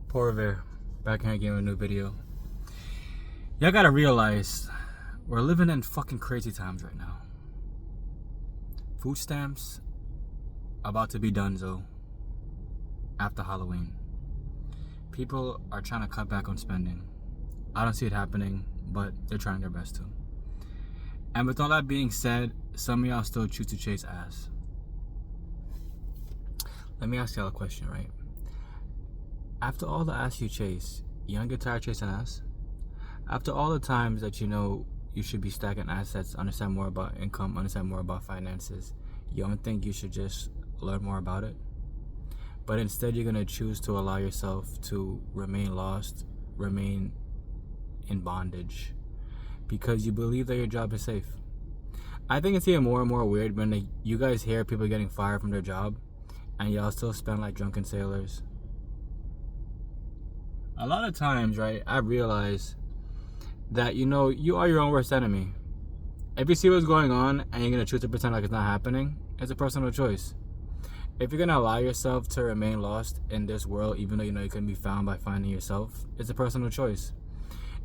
Poor Ver, back here again with a new video. Y'all gotta realize, we're living in fucking crazy times right now. Food stamps about to be donezo after Halloween. People are trying to cut back on spending. I don't see it happening, but they're trying their best to. And with all that being said, some of y'all still choose to chase ass. Let me ask y'all a question, right? After all the ass you chase, you don't get tired chasing ass? After all the times that you know you should be stacking assets, understand more about income, understand more about finances, you don't think you should just learn more about it? But instead you're going to choose to allow yourself to remain lost, remain in bondage, because you believe that your job is safe. I think it's even more and more weird when you guys hear people getting fired from their job and y'all still spend like drunken sailors. A lot of times, right, I realize that, you know, you are your own worst enemy. If you see what's going on and you're going to choose to pretend like it's not happening, it's a personal choice. If you're going to allow yourself to remain lost in this world, even though you know you can be found by finding yourself, it's a personal choice.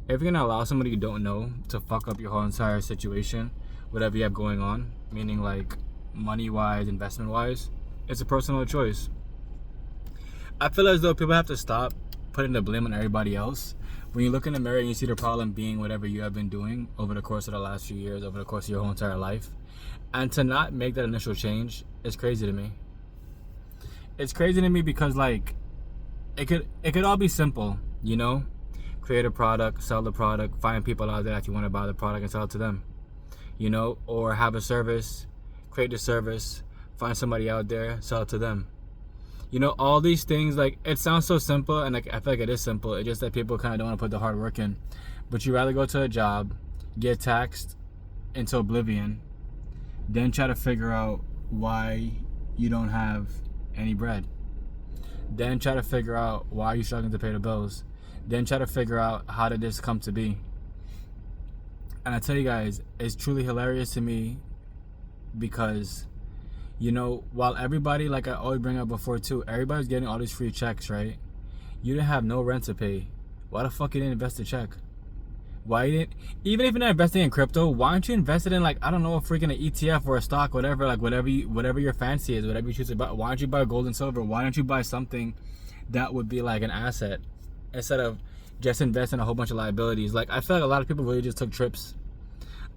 If you're going to allow somebody you don't know to fuck up your whole entire situation, whatever you have going on, meaning like money-wise, investment-wise, it's a personal choice. I feel as though people have to stop putting the blame on everybody else. When you look in the mirror and you see the problem being whatever you have been doing over the course of the last few years, over the course of your whole entire life, and to not make that initial change is crazy to me. It's crazy to me because like it could all be simple, you know? Create a product, sell the product, find people out there that you want to buy the product and sell it to them, you know? Or have a service, create the service, find somebody out there, sell it to them. You know, all these things, like, it sounds so simple, and like I feel like it is simple. It's just that people kind of don't want to put the hard work in. But you rather go to a job, get taxed into oblivion, then try to figure out why you don't have any bread. Then try to figure out why you're struggling to pay the bills. Then try to figure out how did this come to be. And I tell you guys, it's truly hilarious to me because, you know, while everybody, like I always bring up before too, everybody's getting all these free checks, right? You didn't have no rent to pay. Why the fuck you didn't invest a check? Why you didn't, even if you're not investing in crypto, why aren't you invested in like, I don't know, a freaking an ETF or a stock, whatever, like whatever your fancy is, whatever you choose to buy. Why don't you buy gold and silver? Why don't you buy something that would be like an asset instead of just invest in a whole bunch of liabilities? Like, I feel like a lot of people really just took trips.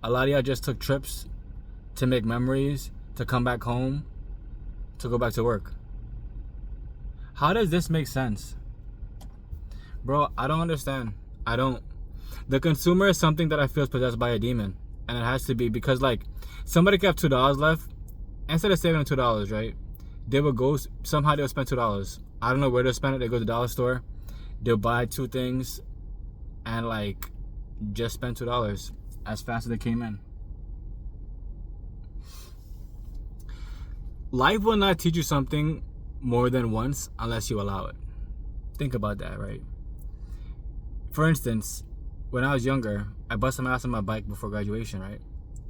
A lot of y'all just took trips to make memories, to come back home, to go back to work. How does this make sense? Bro, I don't understand. I don't. The consumer is something that I feel is possessed by a demon. And it has to be because, like, somebody could have $2 left. Instead of saving $2, right? They would go, somehow they'll spend $2. I don't know where they'll spend it. They go to the dollar store. They'll buy 2 things and, like, just spend $2 as fast as they came in. Life will not teach you something more than once unless you allow it. Think about that, right? For instance, when I was younger, I busted my ass on my bike before graduation, right?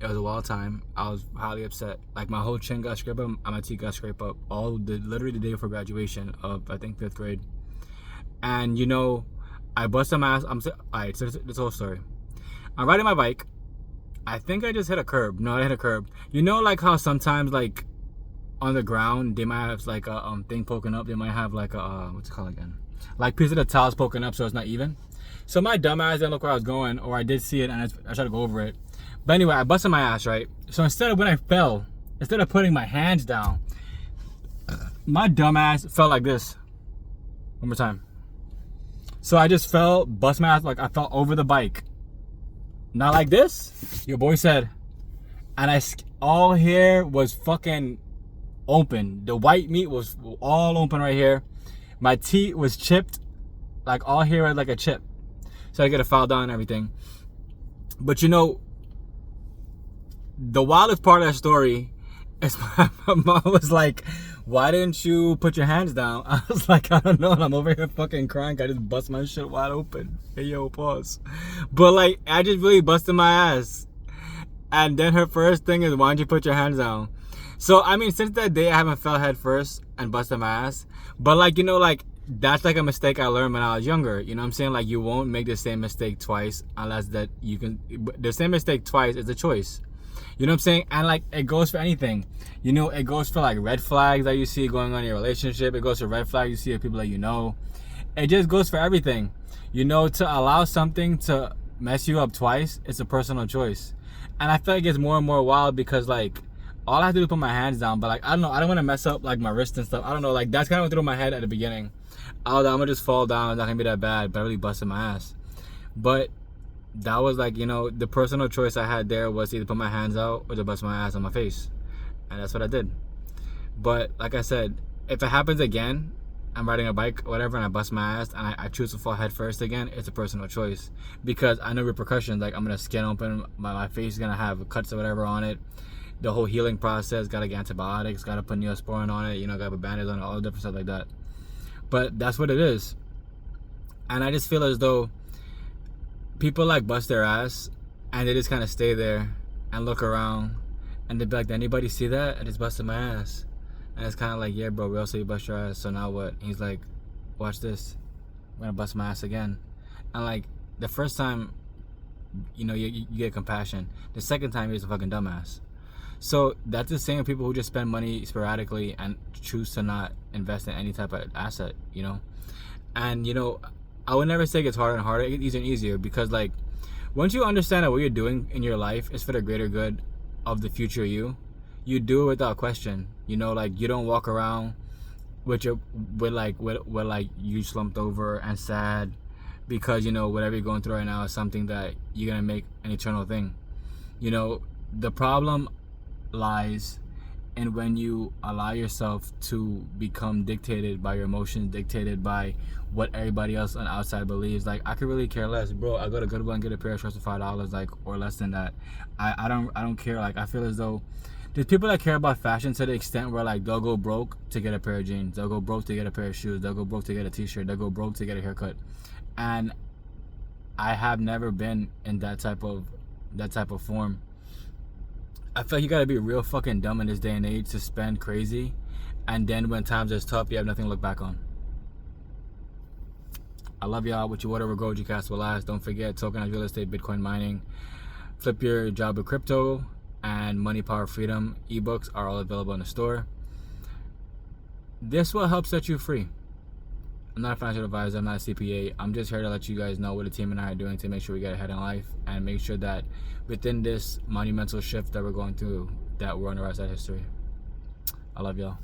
It was a wild time. I was highly upset. Like, my whole chin got scraped up and my teeth got scraped up literally the day before graduation of, I think, 5th grade. And, you know, I busted my ass. Alright, so this whole story. I'm riding my bike. I think I just hit a curb. No, I hit a curb. You know, like how sometimes, like, on the ground, they might have like a thing poking up. They might have like a what's it called again? Like piece of the tiles poking up, so it's not even. So my dumb ass didn't look where I was going, or I did see it and I tried to go over it. But anyway, I busted my ass, right? So instead of when I fell, instead of putting my hands down, my dumb ass fell like this. One more time. So I just fell, bust my ass, like I fell over the bike. Not like this. Your boy said, and all here was fucking open. The white meat was all open right here. My teeth was chipped, like all here was like a chip. So I get a file down and everything. But you know, the wildest part of that story is my mom was like, why didn't you put your hands down? I was like, I don't know. And I'm over here fucking crying. I just bust my shit wide open. Hey, yo, pause. But like, I just really busted my ass. And then her first thing is, why don't you put your hands down? So, I mean, since that day, I haven't fell head first and busted my ass. But, like, you know, like, that's like a mistake I learned when I was younger. You know what I'm saying? Like, you won't make the same mistake twice unless that you can. The same mistake twice is a choice. You know what I'm saying? And like, it goes for anything. You know, it goes for like red flags that you see going on in your relationship. It goes for red flags you see of people that you know. It just goes for everything. You know, to allow something to mess you up twice, it's a personal choice. And I feel like it's more and more wild because like, all I have to do is put my hands down. But like, I don't know. I don't want to mess up like my wrist and stuff. I don't know. Like, that's kind of what through my head at the beginning. I'm gonna just fall down. It's not gonna be that bad. But I really busted my ass. But that was like, you know, the personal choice I had there was either put my hands out or to bust my ass on my face. And that's what I did. But like I said, if it happens again, I'm riding a bike or whatever and I bust my ass and I choose to fall head first again, it's a personal choice. Because I know repercussions. Like, I'm gonna skin open, my face is gonna have cuts or whatever on it. The whole healing process, gotta get antibiotics, gotta put Neosporin on it, you know, gotta put band-aids on it, all the different stuff like that. But that's what it is. And I just feel as though people like bust their ass and they just kind of stay there and look around and they be like, did anybody see that? I just busted my ass. And it's kind of like, yeah, bro, we all say you bust your ass, so now what? And he's like, watch this, I'm gonna bust my ass again. And like, the first time, you know, you get compassion. The second time, you're just a fucking dumbass. So that's the same people who just spend money sporadically and choose to not invest in any type of asset, you know. And you know, I would never say it gets harder and harder. It gets easier and easier because like, once you understand that what you're doing in your life is for the greater good of the future you do it without question. You know, like, you don't walk around with you slumped over and sad because, you know, whatever you're going through right now is something that you're gonna make an eternal thing. You know, the problem lies in when you allow yourself to become dictated by your emotions, dictated by what everybody else on the outside believes. Like, I could really care less, bro. I go to Goodwill and get a pair of shorts for $5, like, or less than that. I don't care. Like, I feel as though there's people that care about fashion to the extent where like, they'll go broke to get a pair of jeans, they'll go broke to get a pair of shoes, they'll go broke to get a t-shirt, they'll go broke to get a haircut. And I have never been in that type of form. I feel like you gotta be real fucking dumb in this day and age to spend crazy, and then when times is tough, you have nothing to look back on. I love y'all. With your whatever gold you cast will last. Don't forget, tokenized real estate, Bitcoin mining, flip your job with crypto, and Money Power Freedom ebooks are all available in the store. This will help set you free. I'm not a financial advisor, I'm not a CPA. I'm just here to let you guys know what the team and I are doing to make sure we get ahead in life and make sure that within this monumental shift that we're going through, that we're on the right side of history. I love y'all.